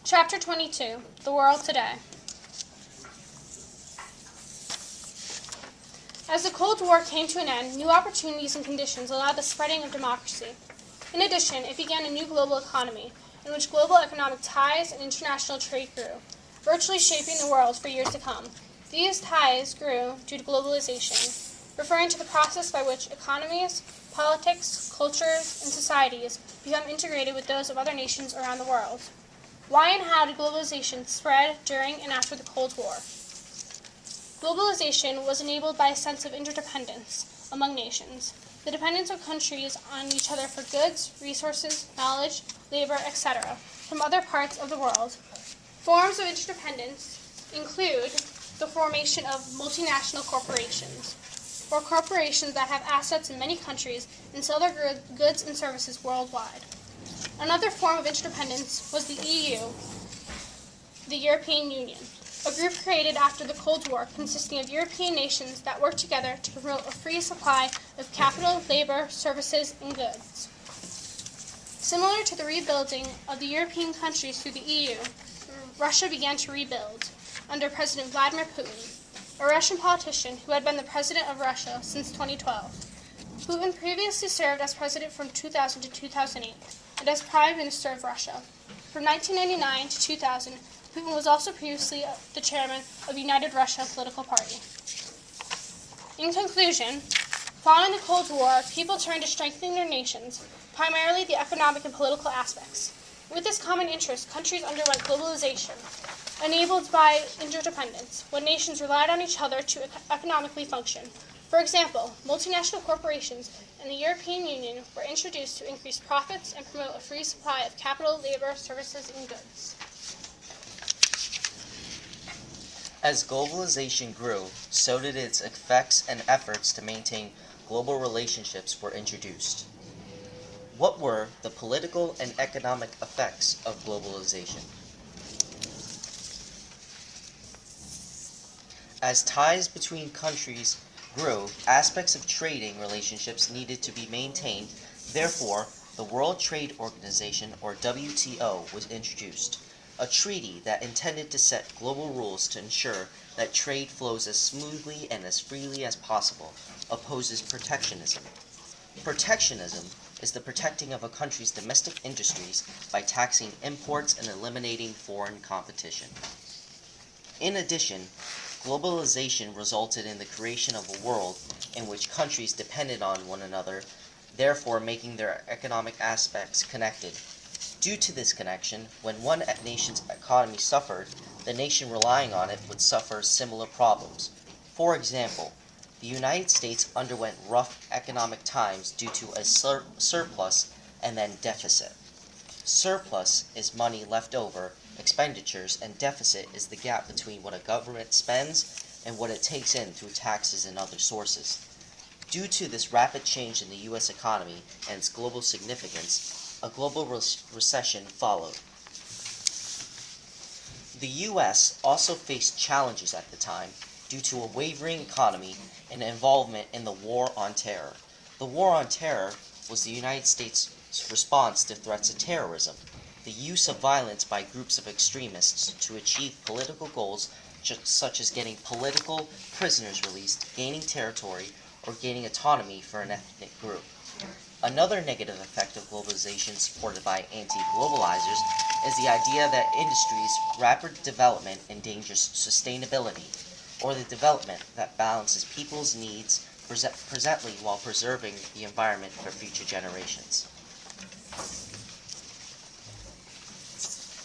Chapter 22, The World Today. As the Cold War came to an end, new opportunities and conditions allowed the spreading of democracy. In addition, it began a new global economy, in which global economic ties and international trade grew, virtually shaping the world for years to come. These ties grew due to globalization, referring to the process by which economies, politics, cultures, and societies become integrated with those of other nations around the world. Why and how did globalization spread during and after the Cold War? Globalization was enabled by a sense of interdependence among nations, the dependence of countries on each other for goods, resources, knowledge, labor, etc., from other parts of the world. Forms of interdependence include the formation of multinational corporations, or corporations that have assets in many countries and sell their goods and services worldwide. Another form of interdependence was the EU, the European Union, a group created after the Cold War consisting of European nations that worked together to promote a free supply of capital, labor, services, and goods. Similar to the rebuilding of the European countries through the EU, Russia began to rebuild under President Vladimir Putin, a Russian politician who had been the president of Russia since 2012. Putin previously served as president from 2000 to 2008 and as Prime Minister of Russia. From 1999 to 2000, Putin was also previously the chairman of United Russia political party. In conclusion, following the Cold War, people turned to strengthening their nations, primarily the economic and political aspects. With this common interest, countries underwent globalization, enabled by interdependence, when nations relied on each other to economically function. For example, multinational corporations in the European Union were introduced to increase profits and promote a free supply of capital, labor, services, and goods. As globalization grew, so did its effects, and efforts to maintain global relationships were introduced. What were the political and economic effects of globalization? As ties between countries grew, aspects of trading relationships needed to be maintained. Therefore, the World Trade Organization, or WTO, was introduced, a treaty that intended to set global rules to ensure that trade flows as smoothly and as freely as possible, opposes protectionism. Protectionism is the protecting of a country's domestic industries by taxing imports and eliminating foreign competition. In addition, globalization resulted in the creation of a world in which countries depended on one another, therefore making their economic aspects connected. Due to this connection, when one nation's economy suffered, the nation relying on it would suffer similar problems. For example, the United States underwent rough economic times due to a surplus and then deficit. Surplus is money left over, expenditures, and deficit is the gap between what a government spends and what it takes in through taxes and other sources. Due to this rapid change in the U.S. economy and its global significance, a global recession followed. The U.S. also faced challenges at the time due to a wavering economy and involvement in the War on Terror. The War on Terror was the United States' response to threats of terrorism, the use of violence by groups of extremists to achieve political goals such as getting political prisoners released, gaining territory, or gaining autonomy for an ethnic group. Another negative effect of globalization supported by anti-globalizers is the idea that industries' rapid development endangers sustainability, or the development that balances people's needs presently while preserving the environment for future generations.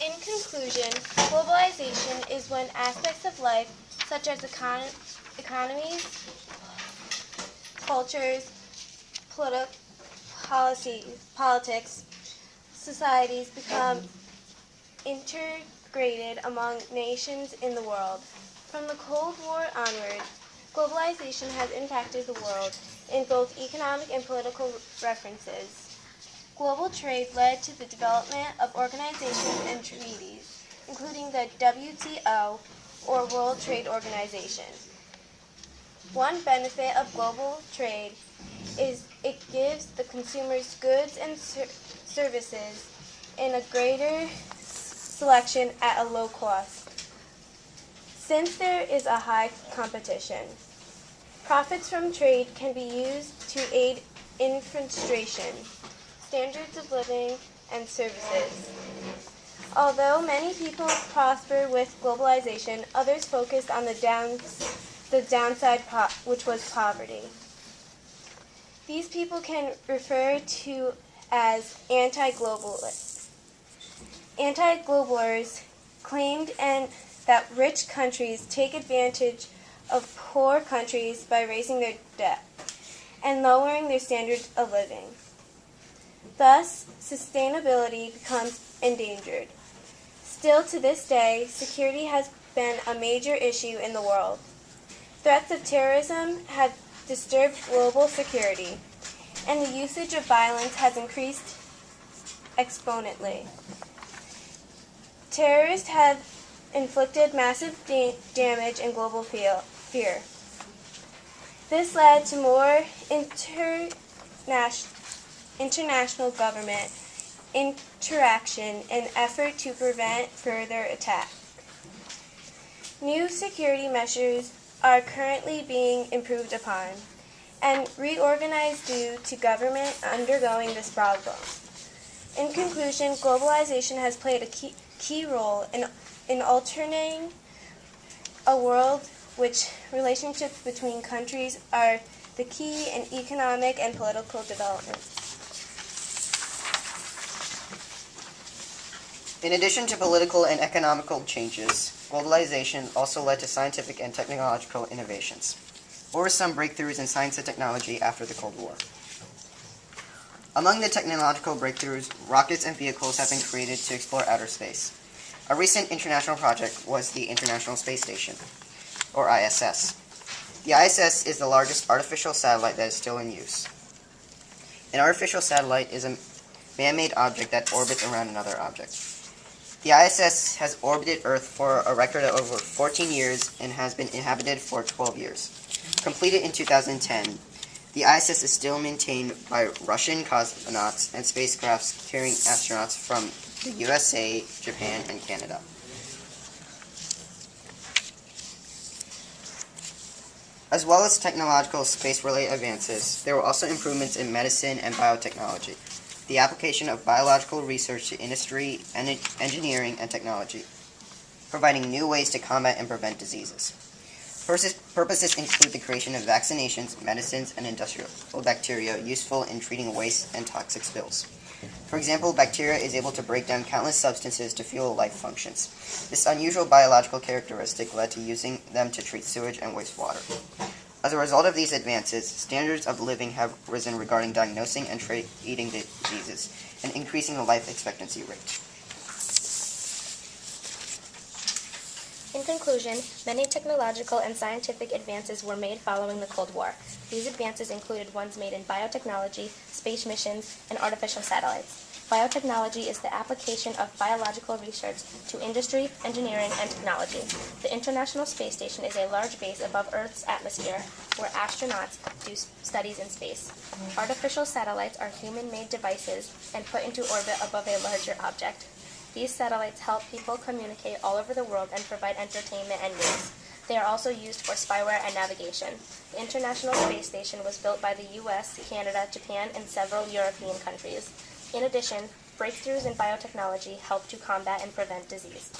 In conclusion, globalization is when aspects of life, such as economies, cultures, politics, societies become integrated among nations in the world. From the Cold War onward, globalization has impacted the world in both economic and political references. Global trade led to the development of organizations and treaties, including the WTO, or World Trade Organization. One benefit of global trade is it gives the consumers goods and services in a greater selection at a low cost. Since there is a high competition, profits from trade can be used to aid inflation, standards of living, and services. Although many people prosper with globalization, others focused on the downside, which was poverty. These people can refer to as anti-globalists. Anti-globalers claimed that rich countries take advantage of poor countries by raising their debt and lowering their standard of living. Thus, sustainability becomes endangered. Still to this day, security has been a major issue in the world. Threats of terrorism have disturbed global security, and the usage of violence has increased exponentially. Terrorists have inflicted massive damage and global fear. This led to more international government interaction in an effort to prevent further attack. New security measures are currently being improved upon and reorganized due to government undergoing this problem. In conclusion, globalization has played a key role in altering a world which relationships between countries are the key in economic and political development. In addition to political and economical changes, globalization also led to scientific and technological innovations. What were some breakthroughs in science and technology after the Cold War? Among the technological breakthroughs, rockets and vehicles have been created to explore outer space. A recent international project was the International Space Station, or ISS. The ISS is the largest artificial satellite that is still in use. An artificial satellite is a man-made object that orbits around another object. The ISS has orbited Earth for a record of over 14 years and has been inhabited for 12 years. Completed in 2010, the ISS is still maintained by Russian cosmonauts and spacecrafts carrying astronauts from the USA, Japan, and Canada. As well as technological space-related advances, there were also improvements in medicine and biotechnology, the application of biological research to industry, engineering, and technology, providing new ways to combat and prevent diseases. Purposes include the creation of vaccinations, medicines, and industrial bacteria useful in treating waste and toxic spills. For example, bacteria is able to break down countless substances to fuel life functions. This unusual biological characteristic led to using them to treat sewage and wastewater. As a result of these advances, standards of living have risen regarding diagnosing and treating diseases, and increasing the life expectancy rate. In conclusion, many technological and scientific advances were made following the Cold War. These advances included ones made in biotechnology, space missions, and artificial satellites. Biotechnology is the application of biological research to industry, engineering, and technology. The International Space Station is a large base above Earth's atmosphere where astronauts do studies in space. Artificial satellites are human-made devices and put into orbit above a larger object. These satellites help people communicate all over the world and provide entertainment and news. They are also used for spyware and navigation. The International Space Station was built by the US, Canada, Japan, and several European countries. In addition, breakthroughs in biotechnology help to combat and prevent disease.